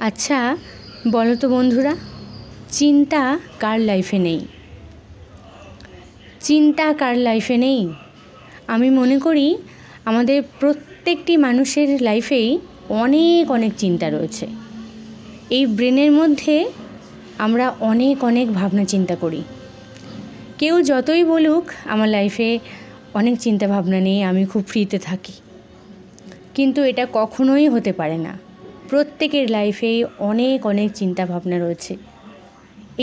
আচ্ছা বলো তো বন্ধুরা, চিন্তা কার লাইফে নেই? চিন্তা কার লাইফে নেই? আমি মনে করি আমাদের প্রত্যেকটি মানুষের লাইফেই অনেক অনেক চিন্তা রয়েছে। এই ব্রেনের মধ্যে আমরা অনেক অনেক ভাবনা চিন্তা করি। কেউ যতই বলুক আমার লাইফে অনেক চিন্তা ভাবনা নেই, আমি খুব ফ্রিতে থাকি, কিন্তু এটা কখনোই হতে পারে না। প্রত্যেকের লাইফেই অনেক অনেক চিন্তা ভাবনা রয়েছে।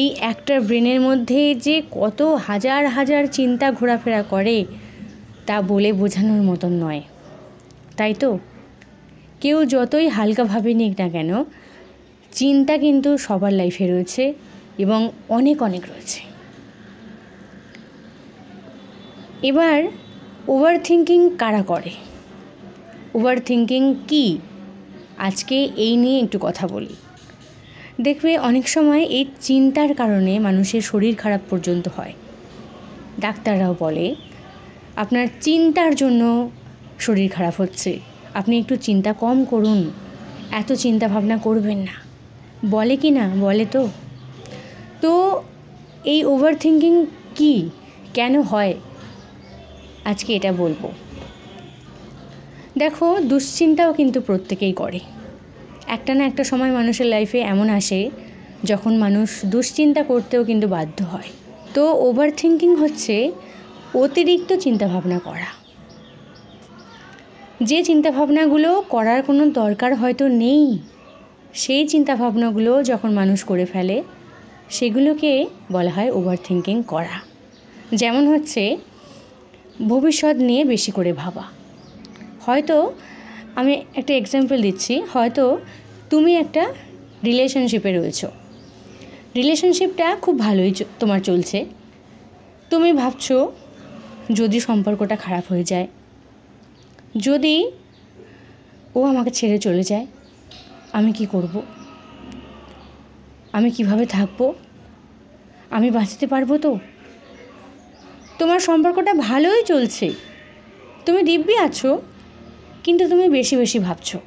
এই একটা ব্রেনের মধ্যে যে কত হাজার হাজার চিন্তা ঘোরাফেরা করে তা বলে বোঝানোর মতন নয়, তাই তো? কেউ যতই হালকাভাবে নিক না কেন, চিন্তা কিন্তু সবার লাইফে রয়েছে এবং অনেক অনেক রয়েছে। এবার ওভার থিঙ্কিং কারা করে? ওভার থিঙ্কিং কী, আজকে এই নিয়ে একটু কথা বলি। দেখবে অনেক সময় এই চিন্তার কারণে মানুষের শরীর খারাপ পর্যন্ত হয়। ডাক্তাররাও বলে আপনার চিন্তার জন্য শরীর খারাপ হচ্ছে, আপনি একটু চিন্তা কম করুন, এত চিন্তা ভাবনা করবেন না। বলে কি না? বলে তো। তো এই ওভার থিঙ্কিং কী, কেন হয়, আজকে এটা বলবো। দেখো, দুশ্চিন্তাও কিন্তু প্রত্যেকেই করে। একটা না একটা সময় মানুষের লাইফে এমন আসে যখন মানুষ দুশ্চিন্তা করতেও কিন্তু বাধ্য হয়। তো ওভার থিঙ্কিং হচ্ছে অতিরিক্ত চিন্তাভাবনা করা। যে চিন্তাভাবনাগুলো করার কোনো দরকার হয়তো নেই, সেই চিন্তাভাবনাগুলো যখন মানুষ করে ফেলে সেগুলোকে বলা হয় ওভার থিঙ্কিং করা। যেমন হচ্ছে ভবিষ্যৎ নিয়ে বেশি করে ভাবা। হয়তো আমি একটা এক্সাম্পল দিচ্ছি, হয়তো তুমি একটা রিলেশনশিপে রয়েছো, রিলেশনশিপটা খুব ভালোই তোমার চলছে। তুমি ভাবছো যদি সম্পর্কটা খারাপ হয়ে যায়, যদি ও আমাকে ছেড়ে চলে যায়, আমি কি করব? আমি কিভাবে থাকবো? আমি বাঁচতে পারবো তো? তোমার সম্পর্কটা ভালোই চলছে, তুমি দিব্যি আছো, কিন্তু তুমি বেশি বেশি ভাবছো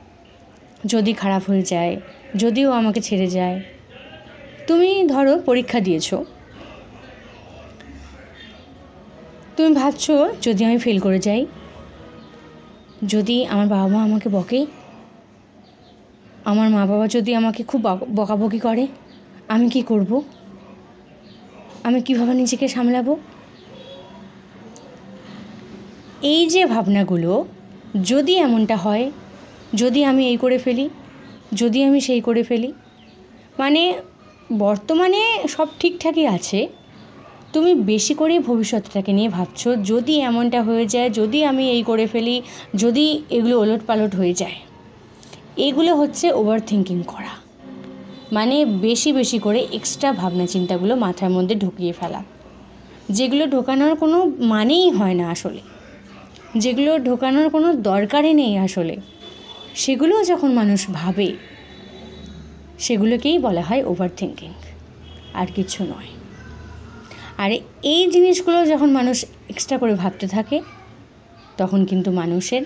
যদি খারাপ হয়ে যায়, যদিও আমাকে ছেড়ে যায়। তুমি ধরো পরীক্ষা দিয়েছো, তুমি ভাবছো যদি আমি ফেল করে যাই, যদি আমার বাবা মা আমাকে বকে, আমার মা বাবা যদি আমাকে খুব বকাবকি করে, আমি কি করব? আমি কিভাবে নিজেকে সামলাবো? এই যে ভাবনাগুলো, যদি এমনটা হয়, যদি আমি এই করে ফেলি, যদি আমি সেই করে ফেলি, মানে বর্তমানে সব ঠিকঠাকই আছে, তুমি বেশি করে ভবিষ্যৎটাকে নিয়ে ভাবছো, যদি এমনটা হয়ে যায়, যদি আমি এই করে ফেলি, যদি এগুলো ওলটপালট হয়ে যায়। এগুলো হচ্ছে ওভার থিঙ্কিং করা, মানে বেশি বেশি করে এক্সট্রা ভাবনা চিন্তাগুলো মাথার মধ্যে ঢুকিয়ে ফেলা, যেগুলো ঢোকানোর কোনো মানেই হয় না আসলে, যেগুলো ঢোকানোর কোনো দরকারই নেই আসলে, সেগুলো যখন মানুষ ভাবে সেগুলোকেই বলা হয় ওভার থিঙ্কিং, আর কিছু নয়। আর এই জিনিসগুলো যখন মানুষ এক্সট্রা করে ভাবতে থাকে, তখন কিন্তু মানুষের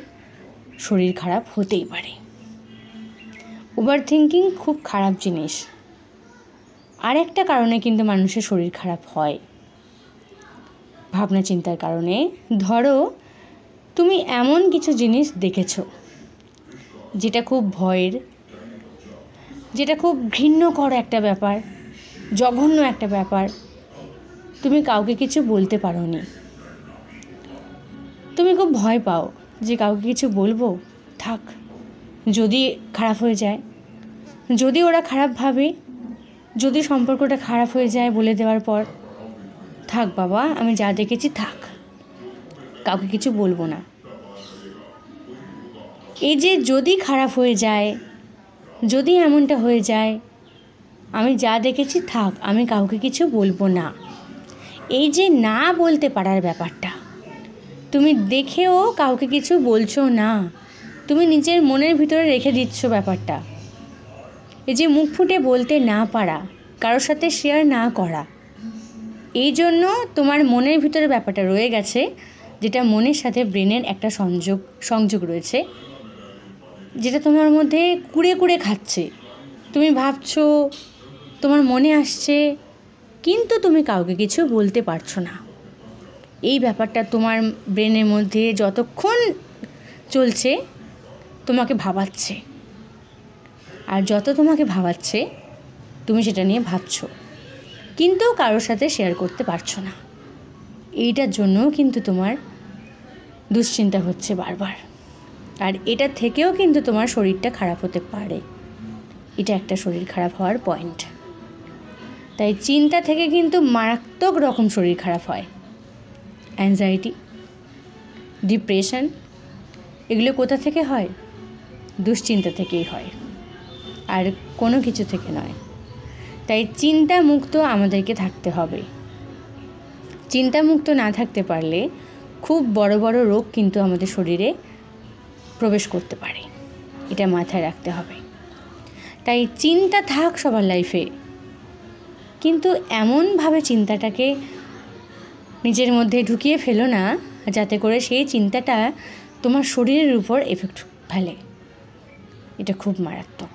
শরীর খারাপ হতেই পারে। ওভার থিঙ্কিং খুব খারাপ জিনিস। আর একটা কারণে কিন্তু মানুষের শরীর খারাপ হয়, ভাবনা চিন্তার কারণে। ধরো তুমি এমন কিছু জিনিস দেখেছো যেটা খুব ভয়ের, যেটা খুব ঘৃণ্যকর একটা ব্যাপার, জঘন্য একটা ব্যাপার, তুমি কাউকে কিছু বলতে পারোনি, তুমি খুব ভয় পাও যে কাউকে কিছু বলবো, থাক, যদি খারাপ হয়ে যায়, যদি ওরা খারাপ ভাবে, যদি সম্পর্কটা খারাপ হয়ে যায় বলে দেওয়ার পর, থাক বাবা, আমি যা দেখেছি থাক, কাউকে কিছু বলবো না। এই যে যদি খারাপ হয়ে যায়, যদি এমনটা হয়ে যায়, আমি যা দেখেছি থাক, আমি কাউকে কিছু বলবো না, এই যে না বলতে পারার ব্যাপারটা, তুমি দেখেও কাউকে কিছু বলছো না, তুমি নিজের মনের ভিতরে রেখে দিচ্ছ ব্যাপারটা। এই যে মুখ ফুটে বলতে না পারা, কারোর সাথে শেয়ার না করা, এই জন্য তোমার মনের ভিতরে ব্যাপারটা রয়ে গেছে, যেটা মনের সাথে ব্রেনের একটা সংযোগ রয়েছে, যেটা তোমার মধ্যে কুড়ে কুড়ে খাচ্ছে। তুমি ভাবছো, তোমার মনে আসছে, কিন্তু তুমি কাউকে কিছু বলতে পারছো না। এই ব্যাপারটা তোমার ব্রেনের মধ্যে যতক্ষণ চলছে তোমাকে ভাবাচ্ছে, আর যত তোমাকে ভাবাচ্ছে তুমি সেটা নিয়ে ভাবছো, কিন্তু কারোর সাথে শেয়ার করতে পারছো না। এইটার জন্যও কিন্তু তোমার দুশ্চিন্তা হচ্ছে বারবার, আর এটা থেকেও কিন্তু তোমার শরীরটা খারাপ হতে পারে। এটা একটা শরীর খারাপ হওয়ার পয়েন্ট। তাই চিন্তা থেকে কিন্তু মারাত্মক রকম শরীর খারাপ হয়। অ্যাংজাইটি, ডিপ্রেশন, এগুলো কোথা থেকে হয়? দুশ্চিন্তা থেকেই হয়, আর কোনো কিছু থেকে নয়। তাই চিন্তামুক্ত আমাদেরকে থাকতে হবে। চিন্তামুক্ত না থাকতে পারলে খুব বড় বড় রোগ কিন্তু আমাদের শরীরে প্রবেশ করতে পারে। এটা মাথায় রাখতে হবে। তাই চিন্তা থাক সবার লাইফে, কিন্তু এমনভাবে চিন্তাটাকে নিজের মধ্যে ঢুকিয়ে ফেলো না যাতে করে সেই চিন্তাটা তোমার শরীরের উপর এফেক্ট ফেলে। এটা খুব মারাত্মক।